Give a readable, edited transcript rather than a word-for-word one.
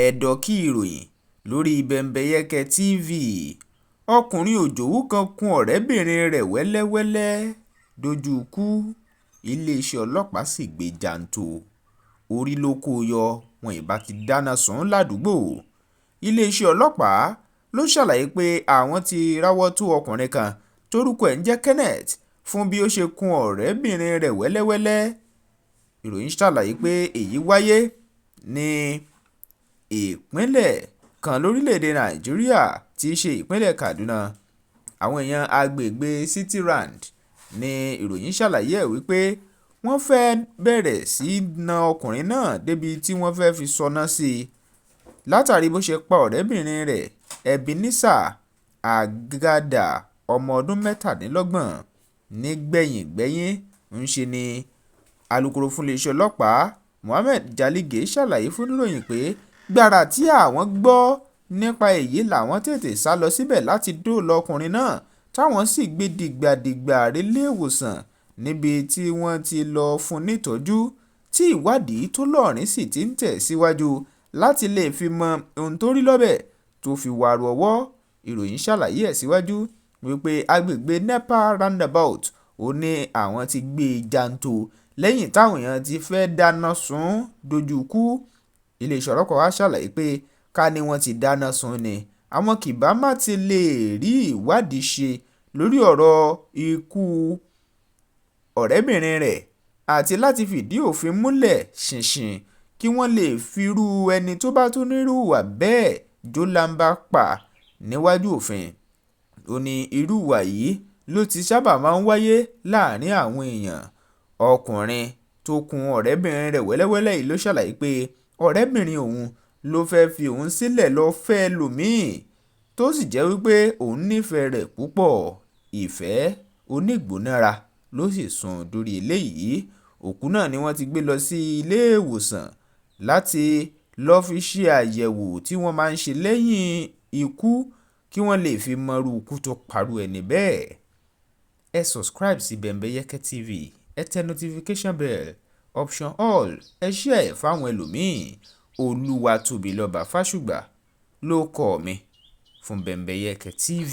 ẹ̀dọ̀ kí ìròyìn lórí Bembeyeke TV. Ọkùnrin Ojowu kan kun ọ̀rẹ́bìnrin rẹ̀ wẹ́lẹ́wẹ́lẹ́ dojú ikú, iléeṣẹ́ ọlọ́pàá sì gbé jàǹtò. Orí ló kó yọ, wọn ìbá ti dáná sun ládùúgbò. Iléeṣẹ́ ọlọ́pàá ló ṣàlàyé pé àwọn ti ráwọ́ tó ọkùnrin kan tórúkọ ẹ̀ ń jẹ́ Kenneth fún bí ó ṣe kun ọ̀rẹ́bìnrin rẹ̀ wẹ́lẹ́wẹ́lẹ́. Ìròyìn ṣàlàyé pé èyí wáyé ní ìpínlẹ̀ kan lórílẹ̀‐èdè Nàìjíríà tí í ṣe ìpínlẹ̀ Kaduna. Àwọn èèyàn agbègbè City Rand ní ìròyìn ṣàlàyé ẹ̀ wípé wọ́n fẹ́ bẹ̀rẹ̀ sí í na ọkùnrin náà débi tí wọ́n fẹ́ fi sọná sí i látàrí bó ṣe pa ọ̀rẹ́bìnrin rẹ̀ Ebenezer Agada ọmọ ọdún 27. Nígbẹ̀yìngbẹ́yín ń ṣe ni alūkkóró fún iléeṣẹ́ ọlọ́pàá Mohammed Jalige ṣàlàyé fún oníròyìn pé gbàrà tí àwọn gbọ́ nípa èyí làwọn tètè sá lọ síbẹ̀ láti dóòlà ọkùnrin náà táwọn sì gbé dìgbàdìgbà relé ìwòsàn níbi tí wọ́n ti lọ fún nítọ́jú tí ìwádìí tó lọ́ọ̀rín sì ti ń tẹ̀ síwájú láti lè fi mọ ohun tó rí lọ́bẹ̀ tó fi wàrú ọwọ́. Ìròyìn ṣàlàyé ẹ̀ síwájú wípé agbègbè NEPA roundabout ó ní àwọn ti gbé jàǹtò lẹ́yìn táwọn èèyàn ti fẹ́ dáná sun dojú ikú. Iléeṣẹ́ ọlọ́pàá wá ṣàlàyé pé ká ní wọ́n ti dáná sun ni àwọn kìbá má ti lè rí ìwádìí ṣe lórí ọ̀rọ̀ ikú ọ̀rẹ́bìnrin rẹ̀ àti láti fìdí òfin múlẹ̀ ṣinṣin kí wọ́n lè firú ẹni tó bá tún nírú ìwà bẹ́ẹ̀ jólàǹbá pa níwájú òfin. Ó ní irú ìwà yìí ló ti sábà máa ń wáyé láàrin àwọn èèyàn. Ọkùnrin tó kun ọ̀rẹ́bìnrin rẹ̀ wẹ́lẹ́wẹ́lẹ́ yìí ló ṣàlàyé pé ọ̀rẹ́bìnrin òun ló fẹ́ fi òun sílẹ̀ lọ fẹ́ lòmíì tó sì jẹ́ wípé òun nífẹ̀ẹ́ rẹ̀ púpọ̀. Ìfẹ́ onígbónára ló sì sún dórí eléyìí. Òkú náà ni wọ́n ti gbé lọ sí ilé ìwòsàn láti lọ́ọ́ fi ṣe àyẹ̀wò tí wọ́n máa ń ṣe lẹ́yìn ikú kí wọ́n lè fi mọrú ikú tó parú ẹni bẹ́ẹ̀. Ẹ subscribe sí Bembeyeke TV, ẹ tẹ notification bell option all, ẹ share ẹ̀ fáwọn ẹlòmíì. Olúwatóbilọ́ba Fásùgbà ló kọ mi fún Bembeyeke TV.